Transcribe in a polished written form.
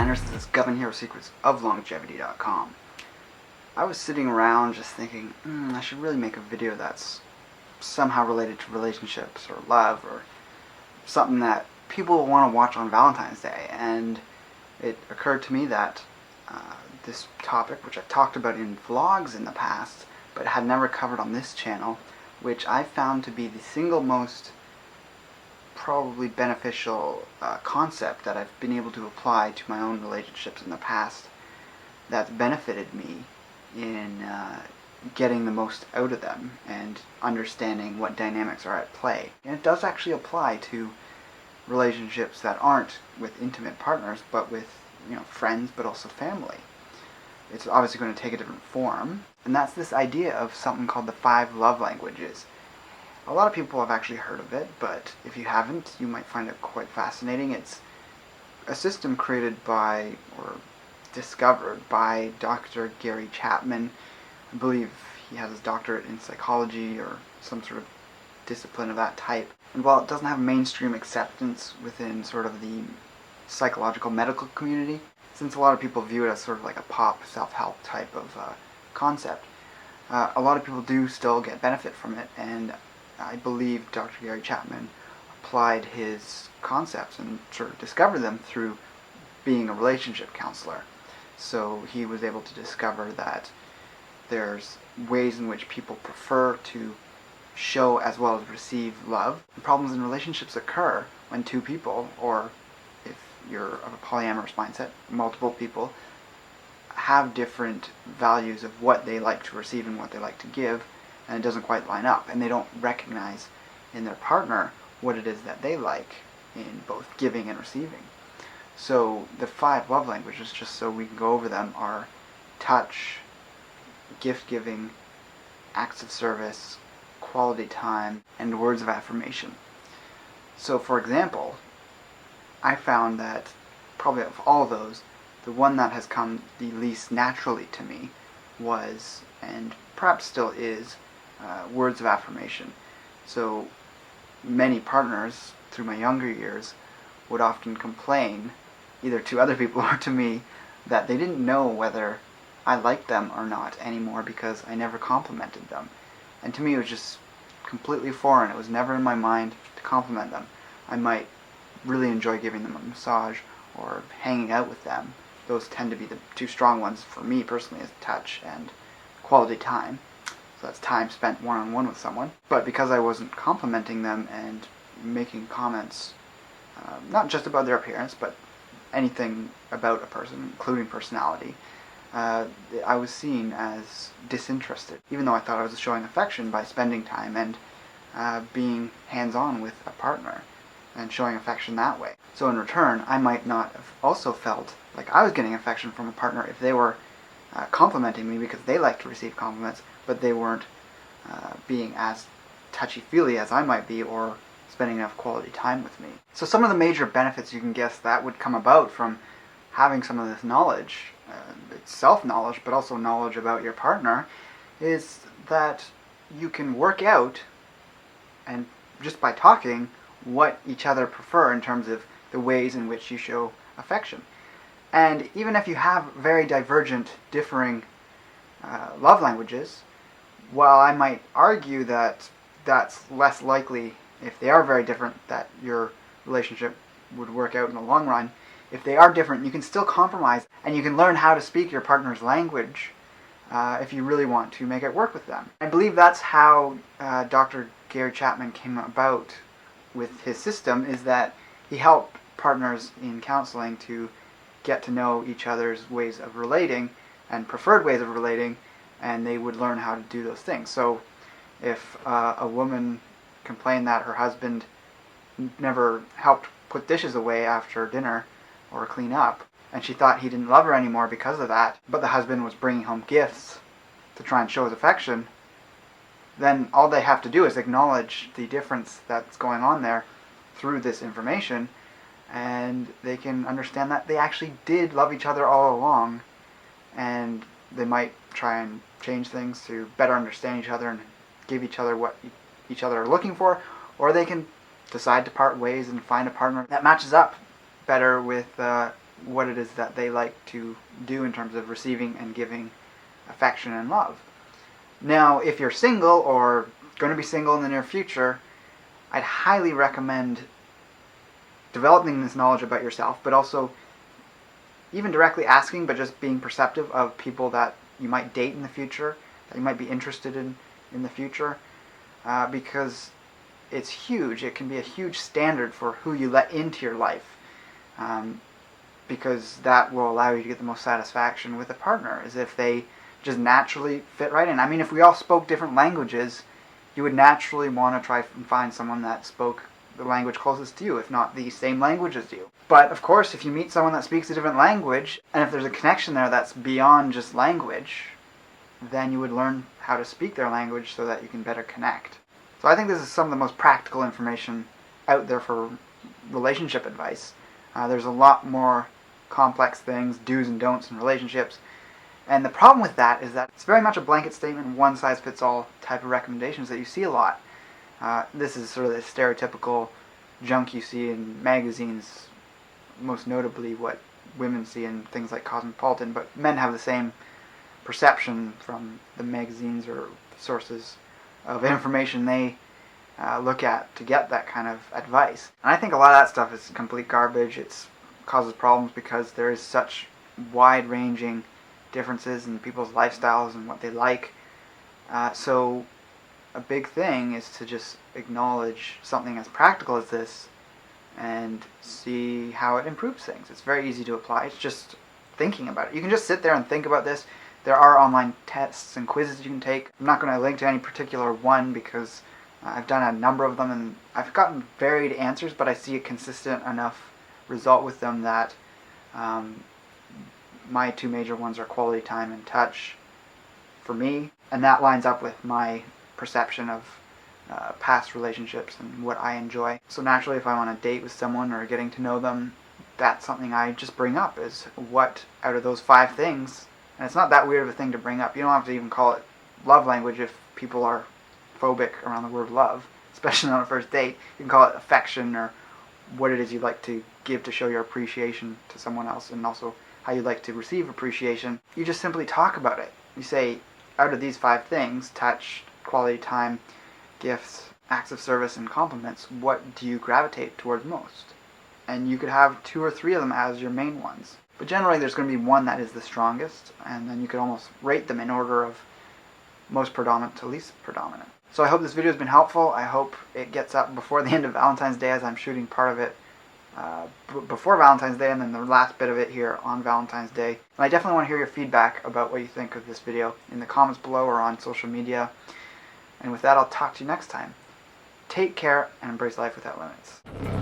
Designers, this is Govin here with Secrets of Longevity.com. I was sitting around just thinking, I should really make a video that's somehow related to relationships or love or something that people will want to watch on Valentine's Day. And it occurred to me that this topic, which I've talked about in vlogs in the past, but had never covered on this channel, which I found to be the single most probably beneficial concept that I've been able to apply to my own relationships in the past, that's benefited me in getting the most out of them and understanding what dynamics are at play. And it does actually apply to relationships that aren't with intimate partners, but with friends, but also family. It's obviously going to take a different form, and that's this idea of something called the 5 love languages. A lot of people have actually heard of it, but if you haven't, you might find it quite fascinating. It's a system created by, or discovered by, Dr. Gary Chapman. I believe he has his doctorate in psychology or some sort of discipline of that type. And while it doesn't have mainstream acceptance within sort of the psychological medical community, since a lot of people view it as sort of like a pop self-help type of concept, a lot of people do still get benefit from it, and I believe Dr. Gary Chapman applied his concepts and sort of discovered them through being a relationship counselor. So he was able to discover that there's ways in which people prefer to show as well as receive love. The problems in relationships occur when two people, or if you're of a polyamorous mindset, multiple people, have different values of what they like to receive and what they like to give, and it doesn't quite line up, and they don't recognize in their partner what it is that they like in both giving and receiving. So the 5 love languages, just so we can go over them, are touch, gift giving, acts of service, quality time, and words of affirmation. So for example, I found that probably of all those, the one that has come the least naturally to me was, and perhaps still is, words of affirmation. So many partners through my younger years would often complain, either to other people or to me, that they didn't know whether I liked them or not anymore because I never complimented them. And to me it was just completely foreign. It was never in my mind to compliment them. I might really enjoy giving them a massage or hanging out with them. Those tend to be the 2 strong ones for me personally, is touch and quality time. So that's time spent one-on-one with someone. But because I wasn't complimenting them and making comments, not just about their appearance, but anything about a person, including personality, I was seen as disinterested, even though I thought I was showing affection by spending time and being hands-on with a partner and showing affection that way. So in return, I might not have also felt like I was getting affection from a partner if they were complimenting me because they like to receive compliments, but they weren't being as touchy-feely as I might be, or spending enough quality time with me. So some of the major benefits you can guess that would come about from having some of this knowledge, it's self-knowledge, but also knowledge about your partner, is that you can work out, and just by talking, what each other prefer in terms of the ways in which you show affection. And even if you have very divergent, differing love languages, while I might argue that that's less likely if they are very different, that your relationship would work out in the long run, if they are different, you can still compromise, and you can learn how to speak your partner's language if you really want to make it work with them. I believe that's how Dr. Gary Chapman came about with his system, is that he helped partners in counseling to get to know each other's ways of relating and preferred ways of relating, and they would learn how to do those things. So if a woman complained that her husband never helped put dishes away after dinner or clean up, and she thought he didn't love her anymore because of that, but the husband was bringing home gifts to try and show his affection, then all they have to do is acknowledge the difference that's going on there through this information, and they can understand that they actually did love each other all along, and they might try and change things to better understand each other and give each other what each other are looking for, or they can decide to part ways and find a partner that matches up better with what it is that they like to do in terms of receiving and giving affection and love. Now, if you're single or going to be single in the near future, I'd highly recommend developing this knowledge about yourself, but also even directly asking, but just being perceptive of people that you might date in the future, that you might be interested in the future, because it's huge. It can be a huge standard for who you let into your life, because that will allow you to get the most satisfaction with a partner, is if they just naturally fit right in. I mean, if we all spoke different languages, you would naturally want to try and find someone that spoke the language closest to you, if not the same language as you. But of course, if you meet someone that speaks a different language, and if there's a connection there that's beyond just language, then you would learn how to speak their language so that you can better connect. So I think this is some of the most practical information out there for relationship advice. There's a lot more complex things, do's and don'ts in relationships. And the problem with that is that it's very much a blanket statement, one-size-fits-all type of recommendations that you see a lot. This is sort of the stereotypical junk you see in magazines, most notably what women see in things like Cosmopolitan, but men have the same perception from the magazines or sources of information they look at to get that kind of advice. And I think a lot of that stuff is complete garbage. It causes problems because there is such wide-ranging differences in people's lifestyles and what they like. So a big thing is to just acknowledge something as practical as this and see how it improves things. It's very easy to apply. It's just thinking about it. You can just sit there and think about this. There are online tests and quizzes you can take. I'm not going to link to any particular one because I've done a number of them and I've gotten varied answers, but I see a consistent enough result with them that my two major ones are quality time and touch for me, and that lines up with my perception of past relationships and what I enjoy. So naturally, if I want to date with someone or getting to know them, that's something I just bring up, is what out of those 5 things, and it's not that weird of a thing to bring up. You don't have to even call it love language if people are phobic around the word love, especially on a first date. You can call it affection, or what it is you'd like to give to show your appreciation to someone else, and also how you'd like to receive appreciation. You just simply talk about it. You say, out of these 5 things, touch, quality time, gifts, acts of service, and compliments, what do you gravitate towards most? And you could have 2 or 3 of them as your main ones. But generally there's going to be one that is the strongest, and then you could almost rate them in order of most predominant to least predominant. So I hope this video has been helpful. I hope it gets up before the end of Valentine's Day, as I'm shooting part of it before Valentine's Day and then the last bit of it here on Valentine's Day. And I definitely want to hear your feedback about what you think of this video in the comments below or on social media. And with that, I'll talk to you next time. Take care and embrace life without limits.